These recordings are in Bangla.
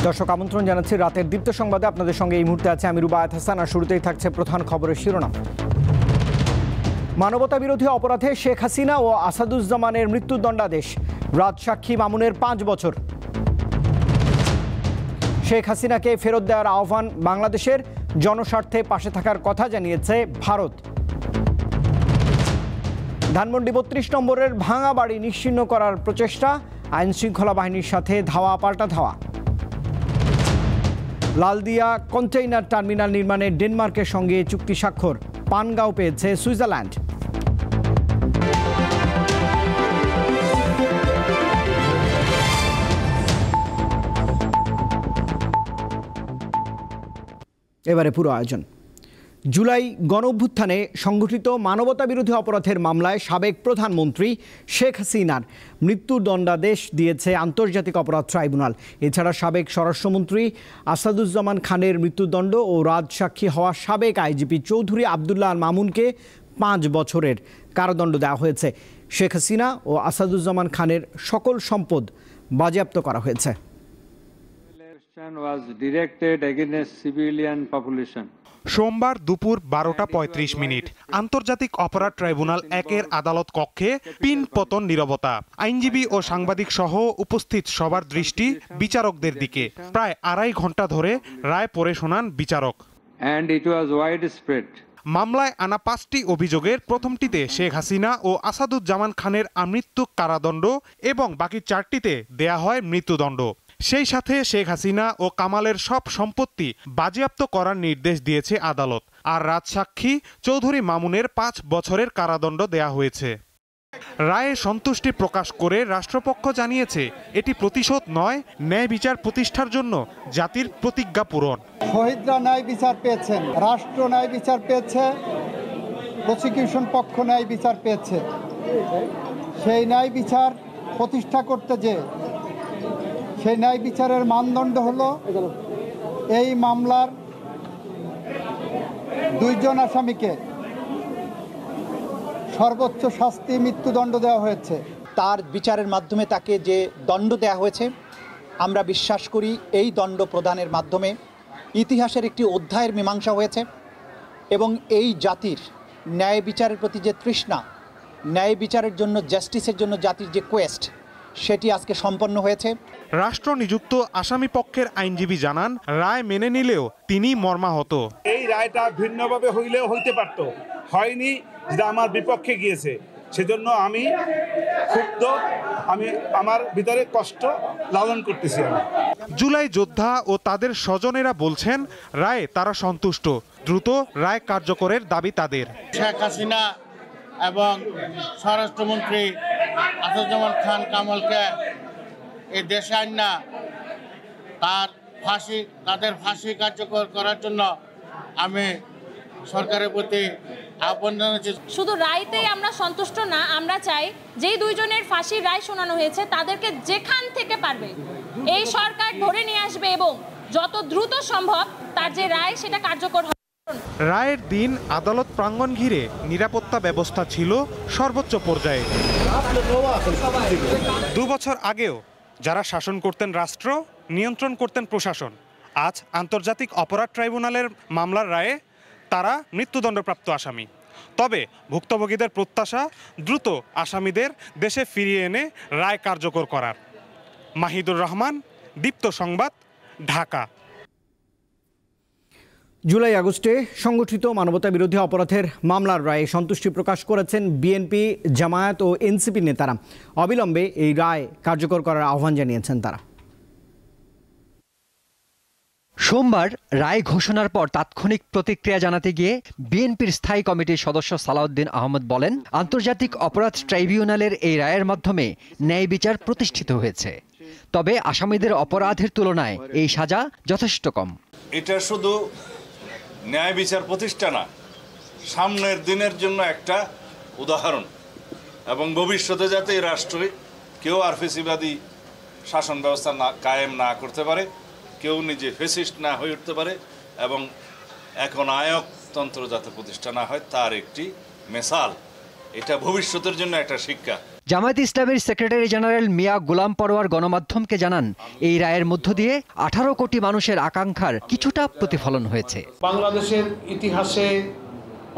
দর্শক আমন্ত্রণ জানাচ্ছি রাতের দীপ্ত সংবাদে। আপনাদের সঙ্গে এই মুহূর্তে আছে আমি রুবায়াত হাসান। আর শুরুতেই থাকছে প্রধান খবরের শিরোনাম। মানবতা বিরোধী অপরাধে শেখ হাসিনা ও আসাদুজ্জামানের মৃত্যুদণ্ডাদেশ, রাজসাক্ষী মামুনের 5 বছর। শেখ হাসিনাকে ফেরত দেওয়ার আহ্বান বাংলাদেশের, জনস্বার্থে পাশে থাকার কথা জানিয়েছে ভারত। ধানমন্ডি 32 নম্বরের ভাঙা বাড়ি নিশ্চিহ্ন করার প্রচেষ্টা, আইন শৃঙ্খলা বাহিনীর সাথে ধাওয়া পাল্টা ধাওয়া। লালদিয়া কন্টেইনার টার্মিনাল নির্মাণে ডেনমার্কের সঙ্গে চুক্তি স্বাক্ষর, পানগাঁও পেয়েছে সুইজারল্যান্ড। এবারে পুরো আয়োজন। জুলাই গণঅভ্যুত্থানে সংগঠিত মানবতা বিরোধী অপরাধের মামলায় সাবেক প্রধানমন্ত্রী শেখ হাসিনার মৃত্যুদণ্ডাদেশ দিয়েছে আন্তর্জাতিক অপরাধ ট্রাইব্যুনাল। এছাড়া সাবেক স্বরাষ্ট্রমন্ত্রী আসাদুজ্জামান খানের মৃত্যুদণ্ড ও রাজসাক্ষী হওয়া সাবেক আইজিপি চৌধুরী আবদুল্লাহ আল মামুনকে 5 বছরের কারাদণ্ড দেওয়া হয়েছে। শেখ হাসিনা ও আসাদুজ্জামান খানের সকল সম্পদ বাজেয়াপ্ত করা হয়েছে। সোমবার দুপুর 12:35 আন্তর্জাতিক অপরাধ ট্রাইব্যুনাল 1-এর আদালত কক্ষে পিনপতন নীরবতা। আইনজীবী ও সাংবাদিক সহ উপস্থিত সবার দৃষ্টি বিচারকদের দিকে। প্রায় 2.5 ঘন্টা ধরে রায় পড়ে শোনান বিচারক। মামলায় আনা 5টি অভিযোগের প্রথমটিতে শেখ হাসিনা ও আসাদুজ্জামান খানের আমৃত্যু কারাদণ্ড এবং বাকি 4টিতে দেয়া হয় মৃত্যুদণ্ড। সেই সাথে শেখ হাসিনা ও কামালের সব সম্পত্তি বাজেয়াপ্ত করার নির্দেশ দিয়েছে আদালত। আর রাজসাক্ষী চৌধুরী মামুনের 5 বছরের কারাদণ্ড দেয়া হয়েছে। রায়ে সন্তুষ্টি প্রকাশ করে রাষ্ট্রপক্ষ জানিয়েছে এটি প্রতিশোধ নয়, ন্যায় বিচার প্রতিষ্ঠার জন্য জাতির প্রতিজ্ঞা পূরণ। শহীদরা ন্যায় বিচার পেয়েছেন, রাষ্ট্র ন্যায় বিচার পেয়েছে, প্রসিকিউশন পক্ষ ন্যায় বিচার পেয়েছে। সেই ন্যায় বিচার প্রতিষ্ঠা করতে যে সেই ন্যায় বিচারের মানদণ্ড হলো এই মামলার 2 জন আসামিকে সর্বোচ্চ শাস্তি মৃত্যুদণ্ড দেওয়া হয়েছে। তার বিচারের মাধ্যমে তাকে যে দণ্ড দেওয়া হয়েছে, আমরা বিশ্বাস করি এই দণ্ড প্রদানের মাধ্যমে ইতিহাসের একটি অধ্যায়ের মীমাংসা হয়েছে এবং এই জাতির ন্যায় বিচারের প্রতি যে তৃষ্ণা, ন্যায় বিচারের জন্য, জাস্টিসের জন্য জাতির যে কোয়েস্ট, সেটি আজকে সম্পন্ন হয়েছে। রাষ্ট্র নিযুক্ত আসামি পক্ষের আইনজীবী জানান, রায় মেনে নিলেও তিনি মর্মাহত। এই রায়টা ভিন্নভাবে হইলেও হইতে পারত, হয়নি, যেটা আমার বিপক্ষে গিয়েছে। সেজন্য আমি ক্ষুব্ধ, আমি আমার ভিতরে কষ্ট লালন করতেছি। জুলাই যোদ্ধা ও তাদের স্বজনেরা বলছেন রায়ে তারা সন্তুষ্ট, দ্রুত রায় কার্যকরের দাবি তাদের। শেখ হাসিনা এবং স্বরাষ্ট্রমন্ত্রী আসাদুজ্জামান খান কামালকে এই দেশে আইনা তাদের ফাঁসি কার্যকর করার জন্য আমি সরকারের প্রতি আহ্বান জানাচ্ছি। শুধু রায়তেই আমরা সন্তুষ্ট না, আমরা চাই যেই 2 জনের ফাঁসির রায় শোনানো হয়েছে তাদেরকে যেখান থেকে পারবে এই সরকার ধরে নিয়ে আসবে এবং যত দ্রুত সম্ভব তার যে রায় সেটা কার্যকর হবে। রায়ের দিন আদালত প্রাঙ্গণ ঘিরে নিরাপত্তা ব্যবস্থা ছিল সর্বোচ্চ পর্যায়ে। 2 বছর আগেও যারা শাসন করতেন রাষ্ট্র, নিয়ন্ত্রণ করতেন প্রশাসন, আজ আন্তর্জাতিক অপরাধ ট্রাইব্যুনালের মামলার রায়ে তারা মৃত্যুদণ্ডপ্রাপ্ত আসামি। তবে ভুক্তভোগীদের প্রত্যাশা দ্রুত আসামিদের দেশে ফিরিয়ে এনে রায় কার্যকর করার। মাহিদুর রহমান, দীপ্ত সংবাদ, ঢাকা। জুলাই আগস্টে সংগঠিত মানবতা বিরোধী অপরাধের মামলার রায়ে সন্তুষ্টি প্রকাশ করেছেন বিএনপি, জামায়াত ও এনসিপি নেতারা। অবিলম্বে এই রায় কার্যকর করার আহ্বান জানিয়েছেন তারা। সোমবার রায় ঘোষণার পর তাৎক্ষণিক প্রতিক্রিয়া জানাতে গিয়ে বিএনপির স্থায়ী কমিটির সদস্য সালাউদ্দিন আহমদ বলেন, আন্তর্জাতিক অপরাধ ট্রাইব্যুনালের এই রায়ের মাধ্যমে ন্যায় বিচার প্রতিষ্ঠিত হয়েছে। তবে আসামিদের অপরাধের তুলনায় এই সাজা যথেষ্ট কম। এটা শুধু ন্যায় বিচার প্রতিষ্ঠা না, সামনের দিনের জন্য একটা উদাহরণ এবং ভবিষ্যতে যাতে এই রাষ্ট্রে কেউ আর ফেসিবাদী শাসন ব্যবস্থা কায়েম না করতে পারে, কেউ নিজে ফেসিস্ট না হয়ে উঠতে পারে এবং এখন আয়কতন্ত্র যাতে প্রতিষ্ঠা না হয় তার একটি মেসাল। এটা ভবিষ্যতের জন্য একটা শিক্ষা। জামায়াতে ইসলামের সেক্রেটারি জেনারেল মিয়া গোলাম পরোয়ার গণমাধ্যমকে জানান, এই রায়ের মধ্য দিয়ে 18 কোটি মানুষের আকাঙ্ক্ষার কিছুটা প্রতিফলন হয়েছে। বাংলাদেশের ইতিহাসে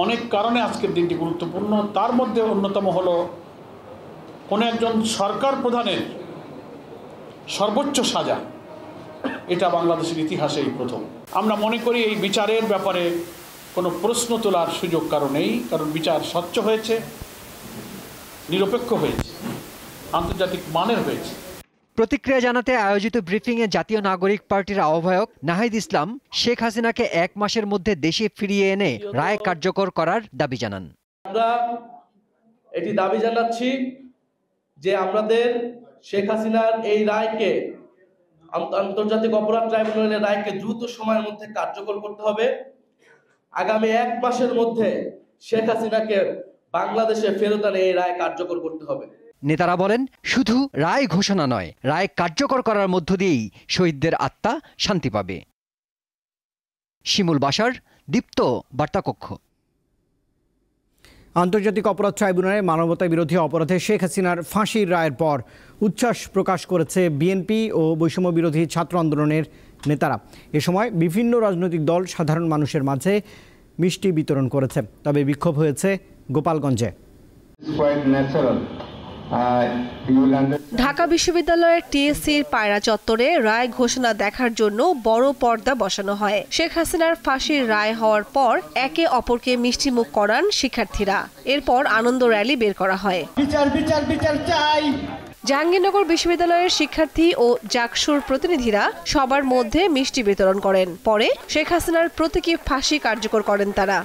অনেক কারণে আজকের দিনটি গুরুত্বপূর্ণ। তার মধ্যে অন্যতম হলো কোনো একজন সরকার প্রধানের সর্বোচ্চ সাজা, এটা বাংলাদেশের ইতিহাসেই প্রথম। আমরা মনে করি এই বিচারের ব্যাপারে কোনো প্রশ্ন তোলার সুযোগ কারো নেই, কারণ বিচার স্বচ্ছ হয়েছে, নিরপেক্ষ হয়েছে, আন্তর্জাতিক মানের হয়েছে। প্রতিক্রিয়া জানাতে আয়োজিত ব্রিফিংয়ে জাতীয় নাগরিক পার্টির আহ্বায়ক নাহিদ ইসলাম শেখ হাসিনাকে 1 মাসের মধ্যে দেশে ফিরিয়ে এনে রায় কার্যকর করার দাবি জানান। আমরা এটি দাবি জানাচ্ছি যে আমাদের শেখ হাসিনার এই রায়কে, আন্তর্জাতিক অপরাধ ট্রাইব্যুনালের রায়কে দ্রুত সময়ের মধ্যে কার্যকর করতে হবে। আগামী 1 মাসের মধ্যে শেখ হাসিনাকে বাংলাদেশে ফেরত আনে এই রায় কার্যকর করতে হবে। নেতারা বলেন, শুধু রায় ঘোষণা নয়, রায় কার্যকর করার মধ্য দিয়েই শহীদদের আত্মা শান্তি পাবে। শিমুল বাশার, দীপ্ত বার্তাকক্ষ। আন্তর্জাতিক অপরাধ ট্রাইব্যুনালে মানবতা বিরোধী অপরাধে শেখ হাসিনার ফাঁসির রায়ের পর উচ্ছ্বাস প্রকাশ করেছে বিএনপি ও বৈষম্য বিরোধী ছাত্র আন্দোলনের নেতারা। এ সময় বিভিন্ন রাজনৈতিক দল সাধারণ মানুষের মাঝে মিষ্টি বিতরণ করেছে। তবে বিক্ষোভ হয়েছে গোপালগঞ্জে। ঢাকা বিশ্ববিদ্যালয়ের টিএসসির পায়রা চত্বরে রায় ঘোষণা দেখার জন্য বড় পর্দা বসানো হয়। শেখ হাসিনার ফাঁসির রায় হওয়ার পর একে অপরকে মিষ্টিমুখ করান শিক্ষার্থীরা। এরপর আনন্দ র্যালি বের করা হয়। বিচার বিচার বিচার চাই। জাহাঙ্গীরনগর বিশ্ববিদ্যালয়ের শিক্ষার্থী ও জাকসুর প্রতিনিধিরা সবার মধ্যে মিষ্টি বিতরণ করেন। পরে শেখ হাসিনার প্রতীকী ফাঁসি কার্যকর করেন তারা।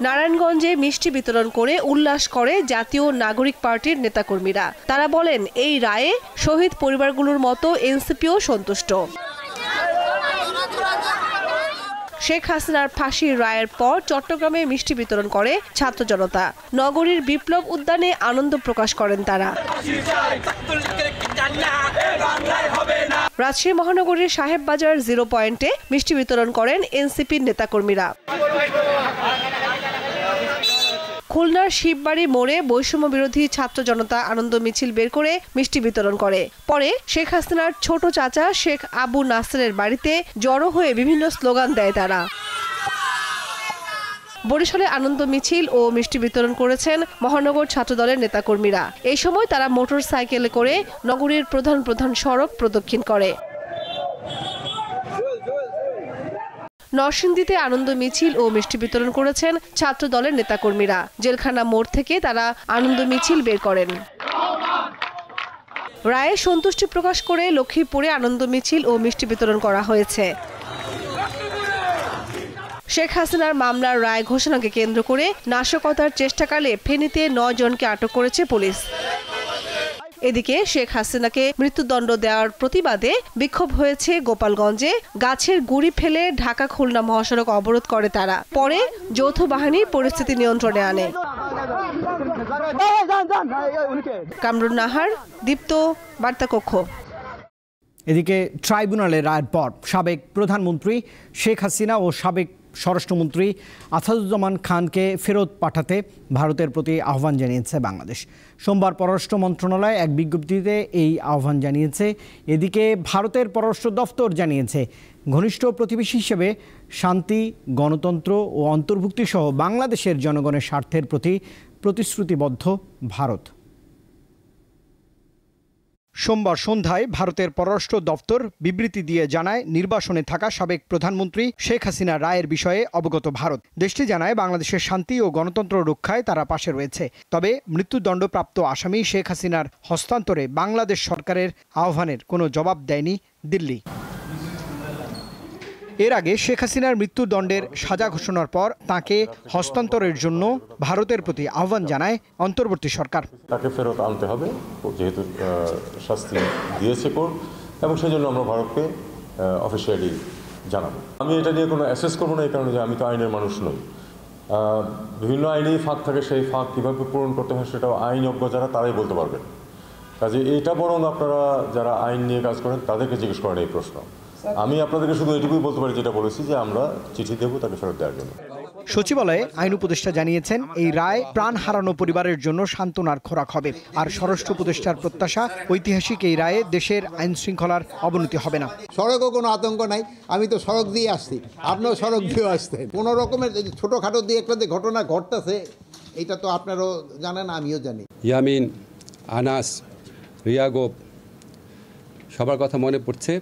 নারায়ণগঞ্জে মিষ্টি বিতরণ করে উল্লাস করে জাতীয় নাগরিক পার্টির নেতাকর্মীরা। তারা বলেন, এই রায়ে শহীদ পরিবারগুলোর মতো এনসিপিও সন্তুষ্ট। শেখ হাসিনার ফাঁসির রায়ের পর চট্টগ্রামে মিষ্টি বিতরণ করে ছাত্র জনতা। নগরীর বিপ্লব উদ্যানে আনন্দ প্রকাশ করেন তারা। রাজশাহী মহানগরীর সাহেববাজার 0 পয়েন্টে মিষ্টি বিতরণ করেন এনসিপির নেতাকর্মীরা। খুলনার শিববাড়ি মোড়ে বৈষম্য বিরোধী ছাত্র জনতা আনন্দ মিছিল বের করে মিষ্টি বিতরণ করে। পরে শেখ হাসিনার ছোট চাচা শেখ আবু নাসেরের বাড়িতে জড়ো হয়ে বিভিন্ন স্লোগান দেয় তারা। বরিশালে আনন্দ মিছিল ও মিষ্টি বিতরণ করেছেন মহানগর ছাত্রদলের নেতাকর্মীরা। এই সময় তারা মোটর সাইকেলে করে নগরীর প্রধান প্রধান সড়ক প্রদক্ষিণ করে। নরসিংদীতে আনন্দ মিছিল ও মিষ্টি বিতরণ করেছেন ছাত্র দলের নেতাকর্মীরা। জেলখানা মোড় থেকে তারা আনন্দ মিছিল বের করেন। রায়ে সন্তুষ্টি প্রকাশ করে লক্ষ্মীপুরে আনন্দ মিছিল ও মিষ্টি বিতরণ করা হয়েছে। শেখ হাসিনার মামলার রায় ঘোষণাকে কেন্দ্র করে নাশকতার চেষ্টাকালে ফেনীতে 9 জনকে আটক করেছে পুলিশ। এদিকে শেখ হাসিনাকে মৃত্যুদণ্ড দেওয়ার প্রতিবাদে বিক্ষোভ হয়েছে গোপালগঞ্জে। গাছের গুঁড়ি ফেলে ঢাকা খুলনা মহাসড়ক অবরোধ করে তারা। পরে যৌথ বাহিনী পরিস্থিতি নিয়ন্ত্রণে আনে। কামরুন নাহার, দীপ্ত বার্তাকক্ষ। এদিকে ট্রাইব্যুনালের রায়ের পর সাবেক প্রধানমন্ত্রী শেখ হাসিনা ও সাবেক স্বরাষ্ট্রমন্ত্রী আসাদুজ্জামান খানকে ফেরত পাঠাতে ভারতের প্রতি আহ্বান জানিয়েছে বাংলাদেশ। সোমবার পররাষ্ট্র মন্ত্রণালয় এক বিজ্ঞপ্তিতে এই আহ্বান জানিয়েছে। এদিকে ভারতের পররাষ্ট্র দফতর জানিয়েছে, ঘনিষ্ঠ প্রতিবেশী হিসেবে শান্তি, গণতন্ত্র ও অন্তর্ভুক্তি সহ বাংলাদেশের জনগণের স্বার্থের প্রতি প্রতিশ্রুতিবদ্ধ ভারত। সোমবার সন্ধ্যায় ভারতের পররাষ্ট্র দপ্তর বিবৃতি দিয়ে জানায়, নির্বাসনে থাকা সাবেক প্রধানমন্ত্রী শেখ হাসিনা রায়ের বিষয়ে অবগত ভারত। দেশটি জানায়, বাংলাদেশের শান্তি ও গণতন্ত্র রক্ষায় তারা পাশে রয়েছে। তবে মৃত্যুদণ্ডপ্রাপ্ত আসামি শেখ হাসিনার হস্তান্তরে বাংলাদেশ সরকারের আহ্বানের কোনো জবাব দেয়নি দিল্লি। এর আগে শেখ হাসিনার মৃত্যুদণ্ডের সাজা ঘোষণার পর তাকে হস্তান্তরের জন্য ভারতের প্রতি আহ্বান জানায় অন্তর্বর্তী সরকার। তাকে ফেরত আনতে হবে, যেহেতু শাস্তি দিয়েছে কোর্ট, এবং সেই জন্য আমরা ভারতকে অফিসিয়ালি জানাবো। আমি এটা নিয়ে কোনো অ্যাসেস করবো না, এই কারণে যে আমি তো আইনের মানুষ নই। বিভিন্ন আইনেই ফাঁক থাকে, সেই ফাঁক কীভাবে পূরণ করতে হয় সেটাও আইনজ্ঞ যারা তারাই বলতে পারবেন। কাজে এটা বরং আপনারা যারা আইন নিয়ে কাজ করেন তাদেরকে জিজ্ঞেস করেন এই প্রশ্ন। আমি আপনাদেরকে শুধু এটুকুই বলতে পারি, যেটা বলেছি, যে আমরা চিঠি দেবো তাকে ফেরত দেওয়ার জন্য। সচিবালয়ে আইন উপদেষ্টা জানিয়েছেন, এই রায় প্রাণ হারানো পরিবারের জন্য সান্ত্বনার খোরাক হবে। আর স্বরাষ্ট্র উপদেষ্টার প্রত্যাশা, ঐতিহাসিক এই রায়ে দেশের আইন শৃঙ্খলার অবনতি হবে না। সড়কও কোনো আতঙ্ক নাই, আমি তো সড়ক দিয়ে আসছি, আপনিও সড়ক দিয়ে আসতেন। কোনো রকমের ছোটোখাটো দিয়ে একটা যে ঘটনা ঘটতেছে, এটা তো আপনারাও জানেন, আমিও জানি। ইয়ামিন, আনাস, রিয়াগোপ সবার কথা মনে পড়ছে।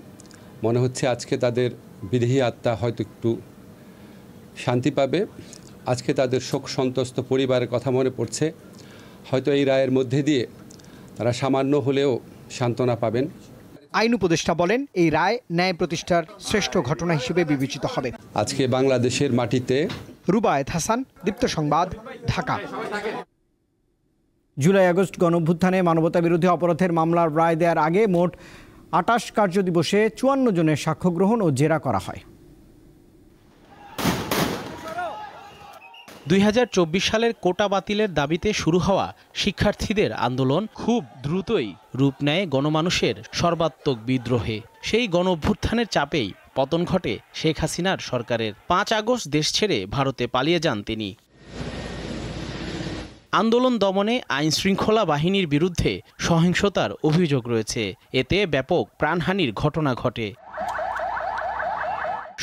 মনে হচ্ছে আজকে তাদের বিদেহী আত্মা হয়তো একটু শান্তি পাবে। আজকে তাদের শোক সন্তস্ত পরিবারের কথা মনে পড়ছে। হয়তো এই রায়ের মধ্যে দিয়ে তারা সামান্য হলেও সান্ত্বনা পাবেন। আইন উপদেষ্টা বলেন, এই রায় ন্যায় প্রতিষ্ঠার শ্রেষ্ঠ ঘটনা হিসেবে বিবেচিত হবে। আজকে বাংলাদেশের মাটিতে। রুবায়েত হাসান, দীপ্ত সংবাদ, ঢাকা। জুলাই আগস্ট গণঅভ্যুত্থানে মানবতাবিরোধী অপরাধের মামলার রায় দেওয়ার আগে মোট ২৮ কার্যদিবসে ৫৪ জনের সাক্ষ্য গ্রহণ ও জেরা করা হয়। ২০২৪ সালের কোটা বাতিলের দাবিতে শুরু হওয়া শিক্ষার্থীদের আন্দোলন খুব দ্রুতই রূপ নেয় গণমানুষের সর্বাত্মক বিদ্রোহে। সেই গণঅভ্যুত্থানের চাপেই পতন ঘটে শেখ হাসিনার সরকারের। ৫ আগস্ট দেশ ছেড়ে ভারতে পালিয়ে যান তিনি। আন্দোলন দমনে আইন শৃঙ্খলা বাহিনীর বিরুদ্ধে সহিংসতার অভিযোগ রয়েছে। এতে ব্যাপক প্রাণহানির ঘটনা ঘটে।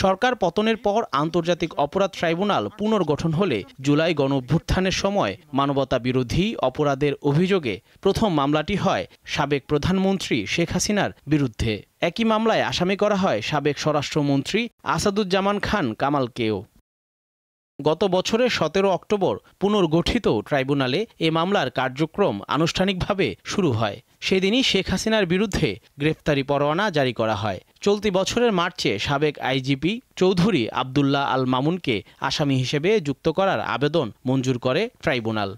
সরকার পতনের পর আন্তর্জাতিক অপরাধ ট্রাইব্যুনাল পুনর্গঠন হলে জুলাই গণঅভ্যুত্থানের সময় মানবতা বিরোধী অপরাধের অভিযোগে প্রথম মামলাটি হয় সাবেক প্রধানমন্ত্রী শেখ হাসিনার বিরুদ্ধে। একই মামলায় আসামি করা হয় সাবেক স্বরাষ্ট্রমন্ত্রী আসাদুজ্জামান খান কামালকেও। গত বছরের ১৭ অক্টোবর পুনর্গঠিত ট্রাইব্যুনালে এ মামলার কার্যক্রম আনুষ্ঠানিকভাবে শুরু হয়। সেদিনই শেখ হাসিনার বিরুদ্ধে গ্রেফতারি পরোয়ানা জারি করা হয়। চলতি বছরের মার্চে সাবেক আইজিপি চৌধুরী আবদুল্লাহ আল মামুনকে আসামি হিসেবে যুক্ত করার আবেদন মঞ্জুর করে ট্রাইব্যুনাল।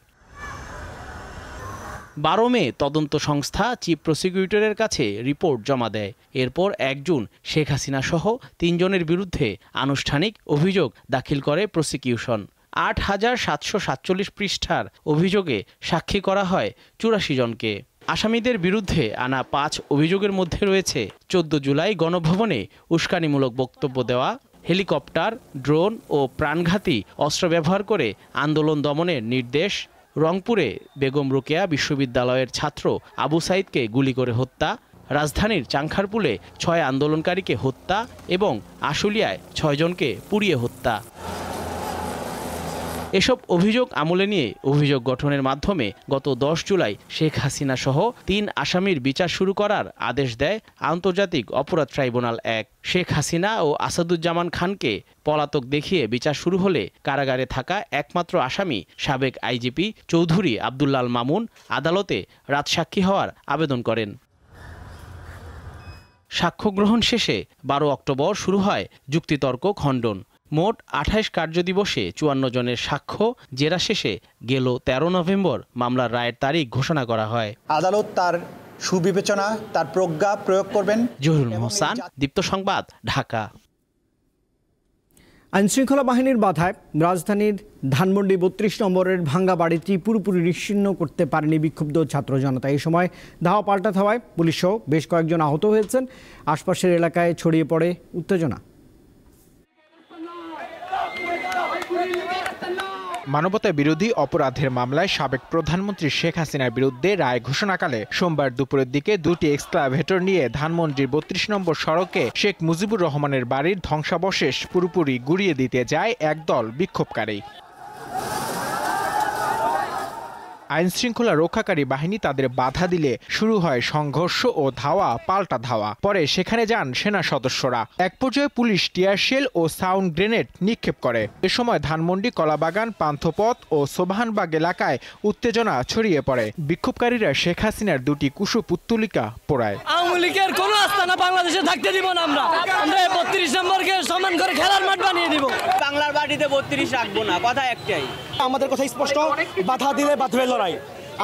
১২ মে তদন্ত সংস্থা চিফ প্রসিকিউটরের কাছে রিপোর্ট জমা দেয়। এরপর ১ জুন শেখ হাসিনা সহ ৩ জনের বিরুদ্ধে আনুষ্ঠানিক অভিযোগ দাখিল করে প্রসিকিউশন। ৮,৭৪৭ পৃষ্ঠার অভিযোগে সাক্ষী করা হয় ৮৪ জনকে। আসামিদের বিরুদ্ধে আনা ৫ অভিযোগের মধ্যে রয়েছে ১৪ জুলাই গণভবনে উস্কানিমূলক বক্তব্য দেওয়া, হেলিকপ্টার, ড্রোন ও প্রাণঘাতী অস্ত্র ব্যবহার করে আন্দোলন দমনের নির্দেশ, রংপুরে বেগম রোকেয়া বিশ্ববিদ্যালয়ের ছাত্র আবু সাইদকে গুলি করে হত্যা, রাজধানীর চাংখারপুলে ৬ আন্দোলনকারীকে হত্যা এবং আশুলিয়ায় ৬ জনকে পুড়িয়ে হত্যা। এসব অভিযোগ আমলে নিয়ে অভিযোগ গঠনের মাধ্যমে গত ১০ জুলাই শেখ হাসিনা সহ ৩ আসামির বিচার শুরু করার আদেশ দেয় আন্তর্জাতিক অপরাধ ট্রাইব্যুনাল ১। শেখ হাসিনা ও আসাদুজ্জামান খানকে পলাতক দেখিয়ে বিচার শুরু হলে কারাগারে থাকা একমাত্র আসামি সাবেক আইজিপি চৌধুরী আবদুল্লাহ আল মামুন আদালতে রাজসাক্ষী হওয়ার আবেদন করেন। সাক্ষ্য গ্রহণ শেষে ১২ অক্টোবর শুরু হয় যুক্তিতর্ক খণ্ডন। মোট ২৮ কার্যদিবসে ৫৪ জনের সাক্ষ্য জেরা শেষে গেল ১৩ নভেম্বর মামলার রায়ের তারিখ ঘোষণা করা হয়। আদালত তার সুবিবেচনা, তার প্রজ্ঞা প্রয়োগ করবেন। জহিরুল হোসেন, দীপ্ত সংবাদ, ঢাকা। আইনশৃঙ্খলা বাহিনীর বাধায় রাজধানীর ধানমন্ডি ৩২ নম্বরের ভাঙ্গা বাড়িটি পুরোপুরি নিশ্চিহ্ন করতে পারেনি বিক্ষুব্ধ ছাত্র জনতা। এই সময় ধাওয়া পাল্টা ধাওয়ায় পুলিশসহ বেশ কয়েকজন আহত হয়েছেন। আশপাশের এলাকায় ছড়িয়ে পড়ে উত্তেজনা। মানবতা বিরোধী অপরাধের মামলায় সাবেক প্রধানমন্ত্রী শেখ হাসিনার বিরুদ্ধে রায় ঘোষণাকালে সোমবার দুপুরের দিকে দুটি এক্সক্লাভেটর নিয়ে ধানমন্ডির ৩২ নম্বর সড়কে শেখ মুজিবুর রহমানের বাড়ির ধ্বংসাবশেষ পুরোপুরি গুড়িয়ে দিতে যায় একদল বিক্ষোভকারী। আইনশৃঙ্খলা রক্ষাকারী বাহিনী তাদের বাধা দিলে শুরু হয় সংঘর্ষ ও ধাওয়া পাল্টা ধাওয়া। পরে সেখানে যান সেনা সদস্যরা। এক পর্যায়ে পুলিশ টিয়ারশেল ও সাউন্ড গ্রেনেড নিক্ষেপ করে। এ সময় ধানমন্ডি, কলাবাগান, পান্থপথ ও সোবহানবাগ এলাকায় উত্তেজনা ছড়িয়ে পড়ে। বিক্ষোভকারীরা শেখ হাসিনার দুটি কুশপুত্তলিকা পোড়ায়। আওয়ামী লীগের কোনো আস্তানা বাংলাদেশে থাকতে দিব না। আমরা ৩২ নম্বরকে সমান করে খেলার মাঠ বানিয়ে দিব। বাংলার বাড়িতে ৩২ রাখবো না, কথা একটাই। আমাদের কথা স্পষ্ট, বাধা দিলে বাঁধবে লড়াই।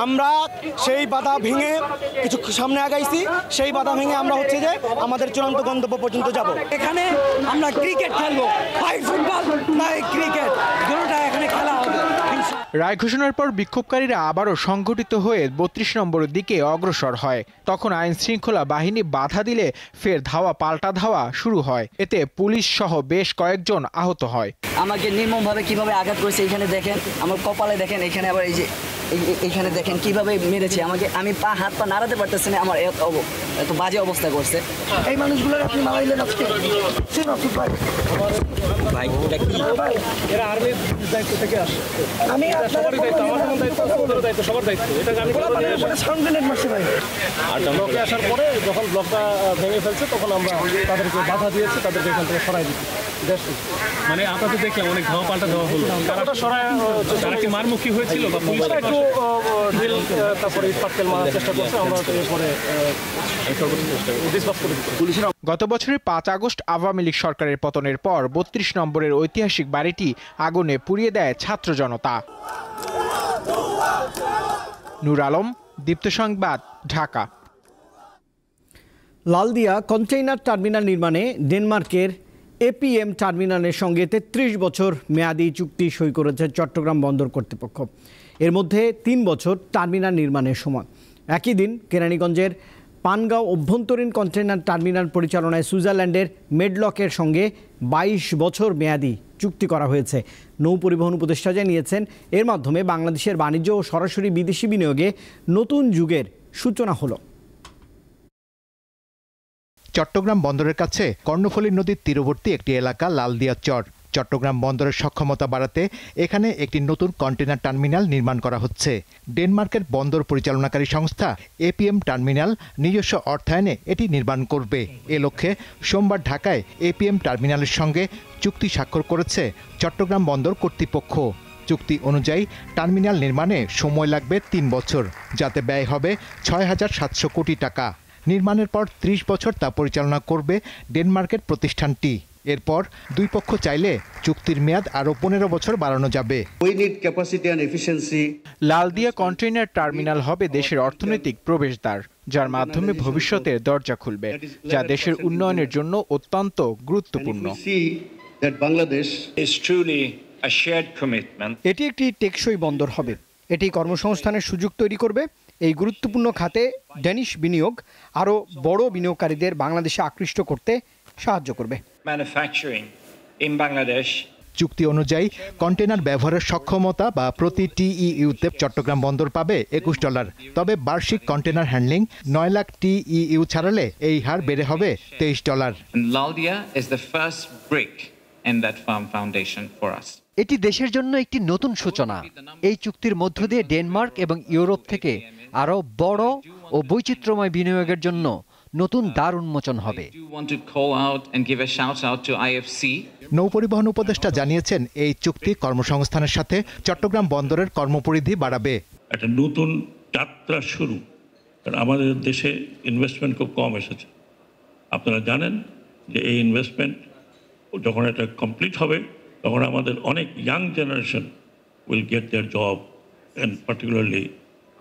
আমরা সেই বাধা ভেঙে কিছু সামনে আগাইছি। সেই বাধা ভেঙে আমরা হচ্ছে যে আমাদের চূড়ান্ত গন্তব্য পর্যন্ত যাব। এখানে আমরা ক্রিকেট খেলবো, হয় ফুটবল নয় ক্রিকেট, দুটোটা এখানে খেলা হবে। রায় ঘোষণার পর বিক্ষোভকারীরা আবারও সংগঠিত হয়ে ৩২ নম্বরের দিকে অগ্রসর হয়। তখন আইন শৃঙ্খলা বাহিনী বাধা দিলে ফের ধাওয়া পাল্টা ধাওয়া শুরু হয়। এতে পুলিশ সহ বেশ কয়েকজন আহত হয়। আমাকে নির্মমভাবে কিভাবে আঘাত করেছে এখানে দেখেন, আমার কপালে দেখেন, এখানে আবার এই যে এইখানে দেখেন কিভাবে মেরেছে আমাকে। আমি হাত পা নাড়াতে পারতেছি না, আমার এত বাজে অবস্থা করছে। এই মানুষগুলো আপনি মারাইলেন আজকে। ভাই এটা কি? এরা আর্মির দায়িত্ব থেকে আসে। আমি সবারই দায়িত্ব, আমার দায়িত্ব, আপনাদের দায়িত্ব, সবার দায়িত্ব। এটা আমি সাউন্ড গ্রেনেড মারছি ভাই। আর ব্লকে আসার পরে যখন ব্লকটা ভেঙে ফেলছে তখন আমরা তাদেরকে বাধা দিয়েছি, তাদেরকে এখান থেকে সরাই দিচ্ছি। মানে আপনাদের দেখলাম অনেক ধাওয়া পাল্টা দেওয়া হলো, তারা কি মারমুখী হয়েছিল বা পুলিশ একটু তারপরে পাটকেল মারার চেষ্টা করছে, আমরা এরপরে গত বছরের ৫ আগস্ট আওয়ামী লীগ সরকারের পতনের পর ৩২ নম্বরের ঐতিহাসিক বাড়িটি আগুনে পুড়িয়ে দেয় ছাত্র জনতা। নূর আলম, দীপ্ত সংবাদ, ঢাকা। লালদিয়া কন্টেইনার টার্মিনাল নির্মাণে ডেনমার্কের এপিএম টার্মিনালের সঙ্গে ৩৩ বছর মেয়াদি চুক্তি সই করেছে চট্টগ্রাম বন্দর কর্তৃপক্ষ। এর মধ্যে ৩ বছর টার্মিনাল নির্মাণের সময়। একই দিন কেরানীগঞ্জের পানগাঁও অভ্যন্তরীণ কন্টেইনার টার্মিনাল পরিচালনায় সুইজারল্যান্ডের মেডলকের সঙ্গে ২২ বছর মেয়াদি চুক্তি করা হয়েছে। নৌ পরিবহন উপদেষ্টা জানিয়েছেন, এর মাধ্যমে বাংলাদেশের বাণিজ্য ও সরাসরি বিদেশি বিনিয়োগে নতুন যুগের সূচনা হলো। চট্টগ্রাম বন্দরের কাছে কর্ণফুলী নদীর তীরবর্তী একটি এলাকা লালদিয়া চর। চট্টগ্রাম বন্দরের সক্ষমতা বাড়াতে এখানে একটি নতুন কন্টেইনার টার্মিনাল নির্মাণ করা হচ্ছে। ডেনমার্কের বন্দর পরিচালনাকারী সংস্থা এপিএম টার্মিনাল নিজস্ব অর্থায়নে এটি নির্মাণ করবে। এ লক্ষ্যে সোমবার ঢাকায় এপিএম টার্মিনালের সঙ্গে চুক্তি স্বাক্ষর করেছে চট্টগ্রাম বন্দর কর্তৃপক্ষ। চুক্তি অনুযায়ী টার্মিনাল নির্মাণে সময় লাগবে ৩ বছর, যাতে ব্যয় হবে ৬,৭০০ কোটি টাকা। নির্মাণের পর ৩০ বছর তা পরিচালনা করবে ডেনমার্কের প্রতিষ্ঠানটি। এরপর দুই পক্ষ চাইলে চুক্তির মেয়াদ আরও ১৫ বছর বাড়ানো যাবে। লালদিয়া কন্টেইনার টার্মিনাল হবে দেশের অর্থনৈতিক প্রবেশদ্বার, যার মাধ্যমে ভবিষ্যতের দরজা খুলবে, যা দেশের উন্নয়নের জন্য অত্যন্ত গুরুত্বপূর্ণ। এটি একটি টেকসই বন্দর হবে। এটি কর্মসংস্থানের সুযোগ তৈরি করবে। এই গুরুত্বপূর্ণ খাতে ড্যানিশ বিনিয়োগ আরও বড় বিনিয়োগকারীদের বাংলাদেশে আকৃষ্ট করতে সাহায্য করবে। চুক্তি অনুযায়ী কন্টেইনার ব্যবহারের সক্ষমতা বা প্রতি টিইউতে চট্টগ্রাম বন্দর পাবে $21। তবে বার্ষিক কন্টেইনার হ্যান্ডলিং ৯ লাখ টিইউ ছাড়ালে এই হার বেড়ে হবে $23। এটি দেশের জন্য একটি নতুন সূচনা। এই চুক্তির মধ্য দিয়ে ডেনমার্ক এবং ইউরোপ থেকে আরও বড় ও বৈচিত্র্যময় বিনিয়োগের জন্য নতুন দ্বার উন্মোচন হবে। নৌপরিবহন উপদেষ্টা জানিয়েছেন, এই চুক্তি কর্মসংস্থানের সাথে চট্টগ্রাম বন্দরের কর্মপরিধি বাড়াবে। একটা নতুন যাত্রা শুরু, কারণ আমাদের দেশে ইনভেস্টমেন্ট খুব কম এসেছে। আপনারা জানেন যে এই ইনভেস্টমেন্ট যখন এটা কমপ্লিট হবে তখন আমাদের অনেক young generation will get there job, and particularly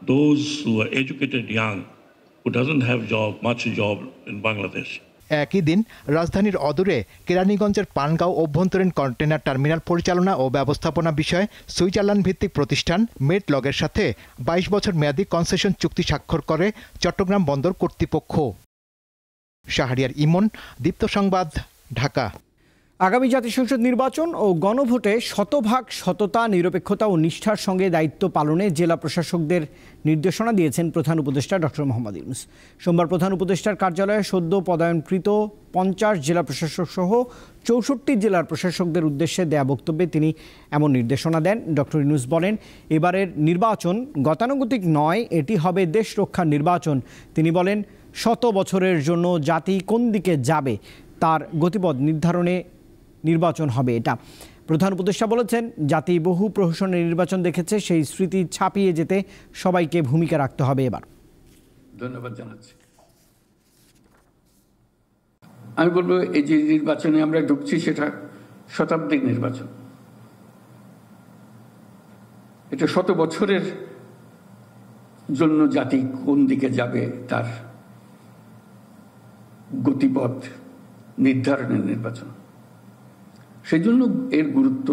those who are educated young who doesn't have job, much job in Bangladesh. একই দিন রাজধানীর অদূরে কেরানীগঞ্জের পানগাঁও অভ্যন্তরীণ কন্টেইনার টার্মিনাল পরিচালনা ও ব্যবস্থাপনা বিষয়ে সুইজারল্যান্ড ভিত্তিক প্রতিষ্ঠান মেডলকের সাথে ২২ বছর মেয়াদী কনসেশন চুক্তি স্বাক্ষর করে চট্টগ্রাম বন্দর কর্তৃপক্ষ। শাহরিয়ার ইমন, দীপ্ত সংবাদ, ঢাকা। আগামী জাতীয় সংসদ নির্বাচন ও গণভোটে শতভাগ সততা, নিরপেক্ষতা ও নিষ্ঠার সঙ্গে দায়িত্ব পালনে জেলা প্রশাসকদের নির্দেশনা দিয়েছেন প্রধান উপদেষ্টা ডক্টর মোহাম্মদ ইউনূস। সোমবার প্রধান উপদেষ্টার কার্যালয়ে সদ্য পদায়নকৃত ৫০ জেলা প্রশাসক সহ ৬৪ জেলার প্রশাসকদের উদ্দেশ্যে দেয়া বক্তব্যে তিনি এমন নির্দেশনা দেন। ডক্টর ইউনূস বলেন, এবারের নির্বাচন গতানুগতিক নয়, এটি হবে দেশ রক্ষার নির্বাচন। তিনি বলেন, ১০০ বছরের জন্য জাতি কোন দিকে যাবে তার গতিপথ নির্ধারণে নির্বাচন হবে এটা। প্রধান উপদেষ্টা বলেছেন, জাতি বহু প্রহসনের নির্বাচন দেখেছে, সেই স্মৃতি ছাপিয়ে যেতে সবাইকে ভূমিকা রাখতে হবে। এবার ধন্যবাদ জানাচ্ছি। আমি বলবো, এই যে নির্বাচনে আমরা ঢুকছি সেটা শতাব্দীর নির্বাচন। এটা ১০০ বছরের জন্য জাতি কোন দিকে যাবে তার গতিপথ নির্ধারণের নির্বাচন। সেই জন্য এর গুরুত্ব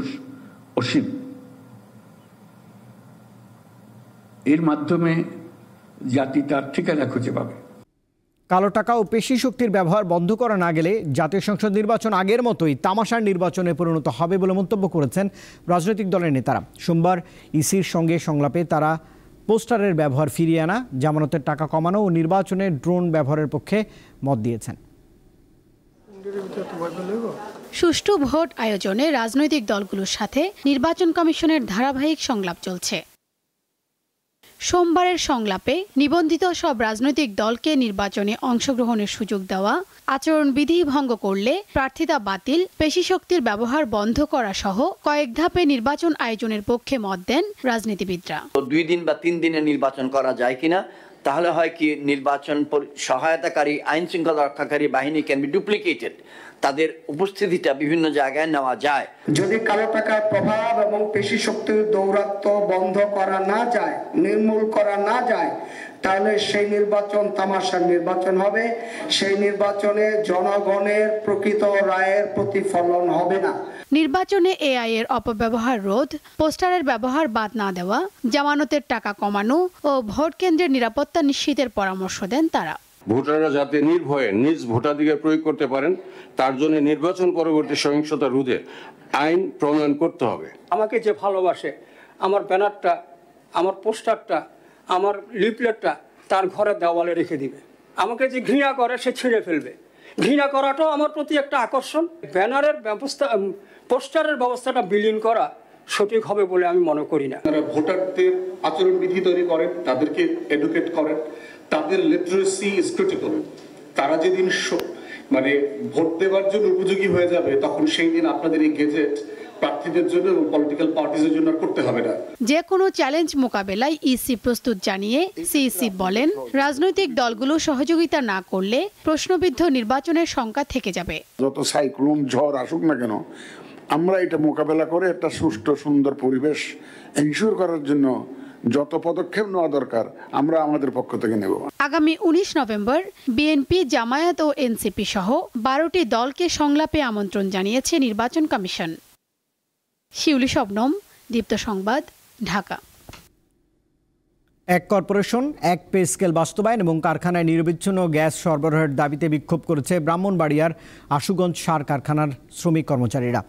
অসীম। এর মাধ্যমে জাতি তার ঠিকানা খুঁজে পাবে। কালো টাকা ও পেশি শক্তির ব্যবহার বন্ধ করা না গেলে জাতীয় সংসদ নির্বাচন আগের মতোই তামাশার নির্বাচনে পরিণত হবে বলে মন্তব্য করেছেন রাজনৈতিক দলের নেতারা। সোমবার ইসির সঙ্গে সংলাপে তারা পোস্টারের ব্যবহার ফিরিয়ে আনা, জামানতের টাকা কমানো ও নির্বাচনে ড্রোন ব্যবহারের পক্ষে মত দিয়েছেন। সুষ্ঠু ভোট আয়োজনে রাজনৈতিক দলগুলোর সাথে নির্বাচন কমিশনের ধারাবাহিক সংলাপ চলছে। সোমবারের সংলাপে নিবন্ধিত সব রাজনৈতিক দলকে নির্বাচনে অংশগ্রহণের সুযোগ দেওয়া, আচরণবিধি ভঙ্গ করলে প্রার্থিতা বাতিল, পেশি শক্তির ব্যবহার বন্ধ করা সহ কয়েক ধাপে নির্বাচন আয়োজনের পক্ষে মত দেন রাজনীতিবিদরা। 2 দিন বা 3 দিনের নির্বাচন করা যায় কিনা, তাহলে হয় কি নির্বাচন সহায়তাকারী আইন শৃঙ্খলা রক্ষাকারী বাহিনী ক্যান বি ডুপ্লিকেটেড, তাদের উপস্থিতিটা বিভিন্ন জায়গায় নেওয়া যায়। যদি কালো টাকার প্রভাব এবং পেশি শক্তির দৌরাত্ম্য বন্ধ করা না যায়, নির্মূল করা না যায়, তাহলে সেই নির্বাচন তামাশার নির্বাচন হবে। সেই নির্বাচনে জনগণের প্রকৃত রায়ের প্রতিফলন হবে না। নির্বাচনে এআই এর অপব্যবহার রোধ, পোস্টারের ব্যবহার বাদ না দেওয়া, জামানতের টাকা কমানো ও ভোট কেন্দ্রের নিরাপত্তা নিশ্চিতের পরামর্শ দেন তারা। ভোটাররা যাতে নির্ভয়ে নিজ ভোটাধিকার প্রয়োগ করতে পারেন, তার জন্য নির্বাচন পরবর্তী সহিংসতা রোধে আইন প্রণয়ন করতে হবে। আমাকে যে ভালোবাসে, আমার ব্যানারটা, আমার পোস্টারটা, আমার লিফলেটটা তার ঘরের দেওয়ালে রেখে দিবে। আমাকে যে ঘৃণা করে সে ছিঁড়ে ফেলবে। ঘৃণা করাটাও আমার প্রতি একটা আকর্ষণ। ব্যানারের ব্যবস্থা, পোস্টারের ব্যবস্থাটা বিলীন করা সঠিক হবে বলে আমি মনে করি না। তারা ভোটারদের আচরণবিধি তৈরি করেন, তাদেরকে এডুকেট করেন, তাদের লিটারেসি ইজ ক্রিটিক্যাল। তারা যেদিন ভোট দেওয়ার জন্য উপযোগী হয়ে যাবে, তখন সেই দিন আপনাদের এই গেজেট প্রার্থীদের জন্য এবং পলিটিক্যাল পার্টিদের জন্য করতে হবে না। যে কোনো চ্যালেঞ্জ মোকাবেলায় ইসি প্রস্তুত জানিয়ে সিইসি বলেন, রাজনৈতিক দলগুলো সহযোগিতা না করলে প্রশ্নবিদ্ধ নির্বাচনের শঙ্কা থেকে যাবে। যত সাইক্লোন ঝড় আসুক না কেন, আমরা এটা মোকাবেলা করে একটা সুষ্ঠু সুন্দর পরিবেশ এনশিওর করার জন্য যত পদক্ষেপ নেওয়া দরকার আমরা আমাদের পক্ষ থেকে নেব। আগামী 19 নভেম্বর বিএনপি, জামায়াত ও এনসিপি সহ 12টি দলকে সংলাপে আমন্ত্রণ জানিয়েছে নির্বাচন কমিশন। শিউলি শবনম, দীপ্ত সংবাদ, ঢাকা। এক কর্পোরেশন, এক পে স্কেল বাস্তবায়ন এবং কারখানায় নিরবিচ্ছিন্ন গ্যাস সরবরাহের দাবিতে বিক্ষোভ করেছে ব্রাহ্মণবাড়িয়ার আশুগঞ্জ সার কারখানার শ্রমিক কর্মচারীরা।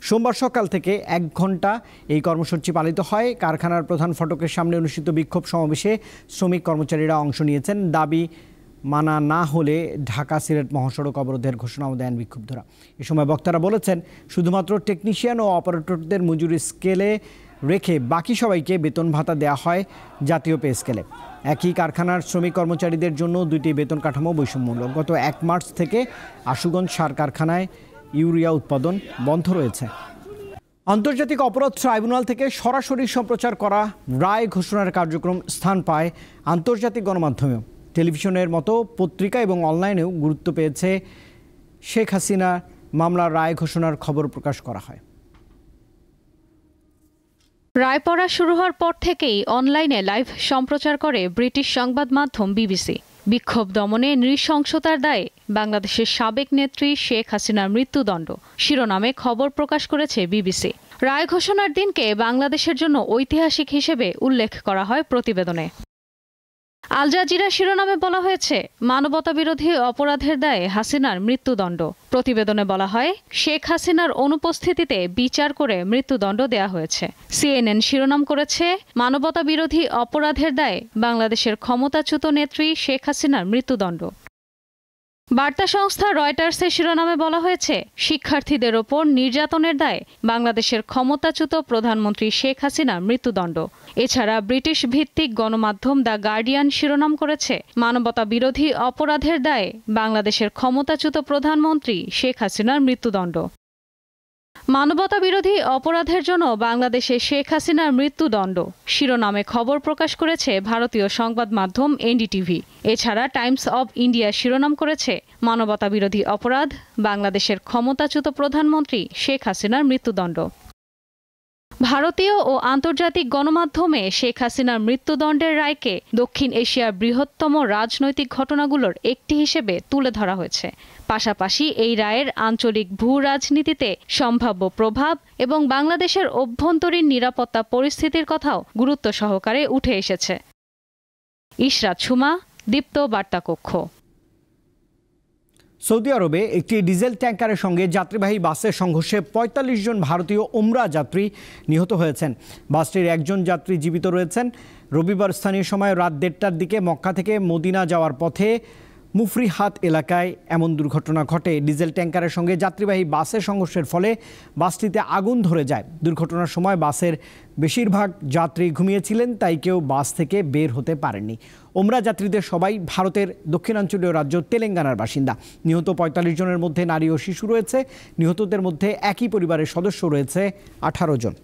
সোমবার সকাল থেকে 1 ঘন্টা এই কর্মসূচি পালিত হয়। কারখানার প্রধান ফটকের সামনে অনুষ্ঠিত বিক্ষোভ সমাবেশে শ্রমিক কর্মচারীরা অংশ নিয়েছেন। দাবি মানা না হলে ঢাকা সিলেট মহাসড়ক অবরোধের ঘোষণাও দেন বিক্ষুব্ধরা। এ সময় বক্তারা বলেছেন, শুধুমাত্র টেকনিশিয়ান ও অপারেটরদের মজুরি স্কেলে রেখে বাকি সবাইকে বেতন ভাতা দেওয়া হয় জাতীয় পে স্কেলে। একই কারখানার শ্রমিক কর্মচারীদের জন্য 2টি বেতন কাঠামো বৈষম্যমূলক। গত 1 মার্চ থেকে আশুগঞ্জ সার কারখানায় ইউরিয়া উৎপাদন বন্ধ রয়েছে। আন্তর্জাতিক অপরাধ ট্রাইব্যুনাল থেকে সরাসরি সম্প্রচার করা রায় ঘোষণার কার্যক্রম স্থান পায় আন্তর্জাতিক গণমাধ্যমেও। টেলিভিশনের মতো পত্রিকা এবং অনলাইনেও গুরুত্ব পেয়েছে শেখ হাসিনা মামলার রায় ঘোষণার খবর প্রকাশ করা হয়। রায় পড়া শুরু হওয়ার পর থেকেই অনলাইনে লাইভ সম্প্রচার করে ব্রিটিশ সংবাদ মাধ্যম বিবিসি। বিক্ষোভ দমনে নৃশংসতার দায়ে বাংলাদেশের সাবেক নেত্রী শেখ হাসিনার মৃত্যুদণ্ড শিরোনামে খবর প্রকাশ করেছে বিবিসি। রায় ঘোষণার দিনকে বাংলাদেশের জন্য ঐতিহাসিক হিসেবে উল্লেখ করা হয় প্রতিবেদনে। আল জাজিরা শিরোনামে বলা হয়েছে, মানবতাবিরোধী অপরাধের দায়ে হাসিনার মৃত্যুদণ্ড। প্রতিবেদনে বলা হয়, শেখ হাসিনার অনুপস্থিতিতে বিচার করে মৃত্যুদণ্ড দেয়া হয়েছে। সিএনএন শিরোনাম করেছে, মানবতাবিরোধী অপরাধের দায়ে বাংলাদেশের ক্ষমতাচ্যুত নেত্রী শেখ হাসিনার মৃত্যুদণ্ড। বার্তা সংস্থা রয়টার্সের শিরোনামে বলা হয়েছে, শিক্ষার্থীদের ওপর নির্যাতনের দায়ে বাংলাদেশের ক্ষমতাচ্যুত প্রধানমন্ত্রী শেখ হাসিনার মৃত্যুদণ্ড। এছাড়া ব্রিটিশ ভিত্তিক গণমাধ্যম দ্য গার্ডিয়ান শিরোনাম করেছে, মানবতা বিরোধী অপরাধের দায়ে বাংলাদেশের ক্ষমতাচ্যুত প্রধানমন্ত্রী শেখ হাসিনার মৃত্যুদণ্ড। মানবতা বিরোধী অপরাধের জন্য বাংলাদেশে শেখ হাসিনার মৃত্যুদণ্ড শিরোনামে খবর প্রকাশ করেছে ভারতীয় সংবাদ মাধ্যম এনডিটিভি। এছাড়া টাইমস অব ইন্ডিয়া শিরোনাম করেছে, মানবতা বিরোধী অপরাধ, বাংলাদেশের ক্ষমতাচ্যুত প্রধানমন্ত্রী শেখ হাসিনার মৃত্যুদণ্ড। ভারতীয় ও আন্তর্জাতিক গণমাধ্যমে শেখ হাসিনার মৃত্যুদণ্ডের রায়কে দক্ষিণ এশিয়ার বৃহত্তম রাজনৈতিক ঘটনাগুলোর একটি হিসেবে তুলে ধরা হয়েছে। পাশাপাশি এই রায়ের আঞ্চলিক ভূ রাজনীতিতে সম্ভাব্য প্রভাব এবং বাংলাদেশের অভ্যন্তরীণ নিরাপত্তা পরিস্থিতির কথাও গুরুত্ব সহকারে উঠে এসেছে। ইশরাত সুমা, দীপ্ত বার্তা কক্ষ। সৌদি আরবে একটি ডিজেল ট্যাঙ্কারের সঙ্গে যাত্রীবাহী বাসের সংঘর্ষে ৪৫ জন ভারতীয় ওমরা যাত্রী নিহত হয়েছেন। বাসটির একজন যাত্রী জীবিত রয়েছেন। রবিবার স্থানীয় সময় রাত ১:৩০টার দিকে মক্কা থেকে মদিনা যাওয়ার পথে মুফরিহাত এলাকায় এমন দুর্ঘটনা ঘটে। ডিজেল ট্যাঙ্কারের সঙ্গে যাত্রীবাহী বাসের সংঘর্ষের ফলে বাসটিতে আগুন ধরে যায়। দুর্ঘটনার সময় বাসের বেশিরভাগ যাত্রী ঘুমিয়েছিলেন, তাই কেউ বাস থেকে বের হতে পারেননি। ওমরা যাত্রীদের সবাই ভারতের দক্ষিণাঞ্চলীয় রাজ্য তেলেঙ্গানার বাসিন্দা। নিহত ৪৫ জনের মধ্যে নারী ও শিশু রয়েছে। নিহতদের মধ্যে একই পরিবারের সদস্য রয়েছে ১৮ জন।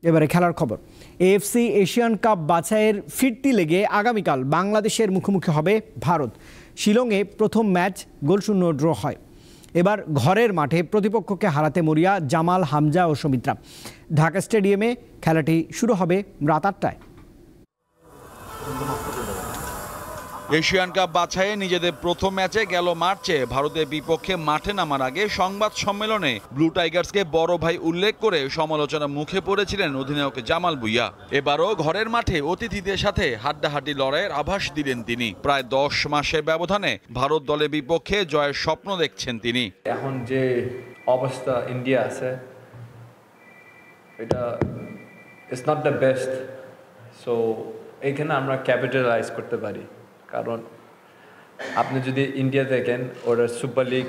এবারে খেলার খবর। এএফসি এশিয়ান কাপ বাছাইয়ের ফিরতি লেগে আগামীকাল বাংলাদেশের মুখোমুখি হবে ভারত। শিলংয়ে প্রথম ম্যাচ গোলশূন্য ড্র হয়। এবার ঘরের মাঠে প্রতিপক্ষকে হারাতে মরিয়া জামাল, হামজা ও সৌমিত্রা। ঢাকা স্টেডিয়ামে খেলাটি শুরু হবে রাত ৮টায়। এশিয়ান কাপ বাছাইয়ে নিজেদের প্রথম ম্যাচে গেল মার্চে ভারতের বিপক্ষে মাঠে নামার আগে সংবাদ সম্মেলনে ব্লু টাইগার্সকে বড় ভাই উল্লেখ করে সমালোচনার মুখে পড়েছিলেন অধিনায়ক জামাল ভুঁইয়া। এবারও ঘরের মাঠে অতিথিদের সাথে হাড্ডাহাড্ডি লড়াইয়ের আভাস দিলেন তিনি। প্রায় ১০ মাসের ব্যবধানে ভারত দলের বিপক্ষে জয়ের স্বপ্ন দেখছেন তিনি। এখন যে অবস্থা ইন্ডিয়া আছে, এটা it's not the best. So এইখানে আমরা ক্যাপিটালাইজ করতে পারি, কারণ আপনি যদি ইন্ডিয়া দেখেন, ওরা সুপার লিগ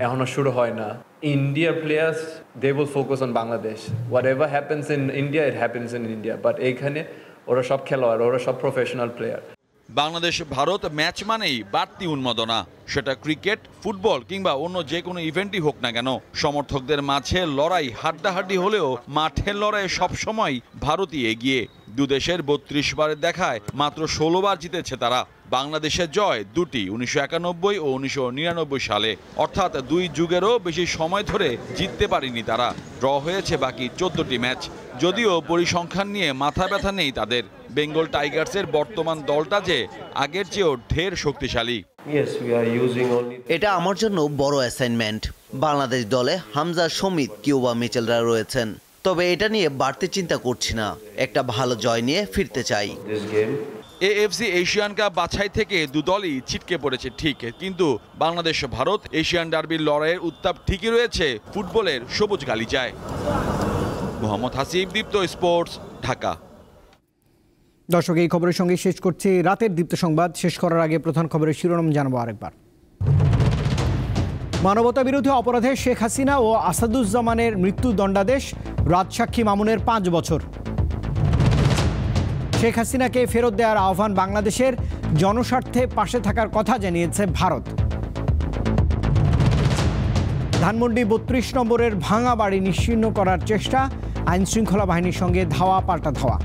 এখনো শুরু হয় না। India players they will focus on Bangladesh. Whatever happens in India, it happens in India. But এইখানে ওরা সব খেলোয়াড়, ওরা সব professional player. Bangladesh Bharat match মানেই বাড়তি উন্মাদনা, সেটা ক্রিকেট, ফুটবল কিংবা অন্য যে কোনো ইভেন্টই হোক না কেন। সমর্থকদের মাঝে লড়াই হাড্ডাহাড্ডি হলেও মাঠের লড়াইয়ে সবসময় ভারতই এগিয়ে। দুদেশের ৩২ বারের দেখায় মাত্র ১৬ বার জিতেছে তারা। বাংলাদেশের জয় দুটি, ১৯৯১ ও ১৯৯৯ সালে, অর্থাৎ ২ যুগেরও বেশি সময় ধরে জিততে পারেনি তারা। ড্র হয়েছে বাকি ১৪টি ম্যাচ। যদিও পরিসংখ্যান নিয়ে মাথা ব্যথা নেই তাদের। বেঙ্গল টাইগার্সের বর্তমান দলটা যে আগের চেয়েও ঢের শক্তিশালী। এটা আমার জন্য বড় অ্যাসাইনমেন্ট। বাংলাদেশ দলে হামজা, সমিত, কিউবা, মিচেলরা রয়েছেন, তবে এটা নিয়ে বাড়তি চিন্তা করছি না। একটা ভালো জয় নিয়ে ফিরতে চাই। এএফসি এশিয়ান কাপ বাছাই থেকে দুদলই ছিটকে পড়েছে ঠিক, কিন্তু বাংলাদেশ ভারত এশিয়ান ডার্বির লড়াইয়ের উত্তাপ ঠিকই রয়েছে ফুটবলের সবুজ গালিচায়। মোহাম্মদ হাসিব, দীপ্ত স্পোর্টস, ঢাকা। দর্শক, এই খবরের সঙ্গে শেষ করছি রাতের দীপ্ত সংবাদ। শেষ করার আগে প্রধান খবরের শিরোনাম জানাবো আরেকবার। মানবতা বিরোধী অপরাধে শেখ হাসিনা ও আসাদুজ্জামানের মৃত্যুদণ্ডাদেশ, রাজসাক্ষী মামুনের ৫ বছর। শেখ হাসিনাকে ফেরত দেওয়ার আহ্বান বাংলাদেশের, জনস্বার্থে পাশে থাকার কথা জানিয়েছে ভারত। ধানমন্ডি ৩২ নম্বরের ভাঙা বাড়ি নিশ্চিহ্ন করার চেষ্টা, আইনশৃঙ্খলা বাহিনীর সঙ্গে ধাওয়া পাল্টা ধাওয়া।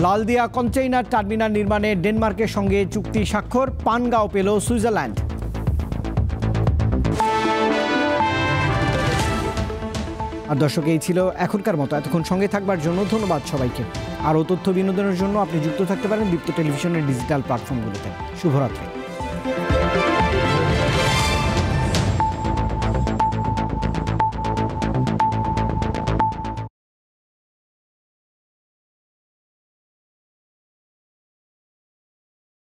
লালদিয়া কন্টেইনার টার্মিনাল নির্মাণে ডেনমার্কের সঙ্গে চুক্তি স্বাক্ষর, পানগাঁও পেল সুইজারল্যান্ড। আর দর্শক, এই ছিল এখনকার মতো। এতক্ষণ সঙ্গে থাকবার জন্য ধন্যবাদ সবাইকে। আরও তথ্য বিনোদনের জন্য আপনি যুক্ত থাকতে পারেন দীপ্ত টেলিভিশনের ডিজিটাল প্ল্যাটফর্মগুলোতে। শুভরাত্রি।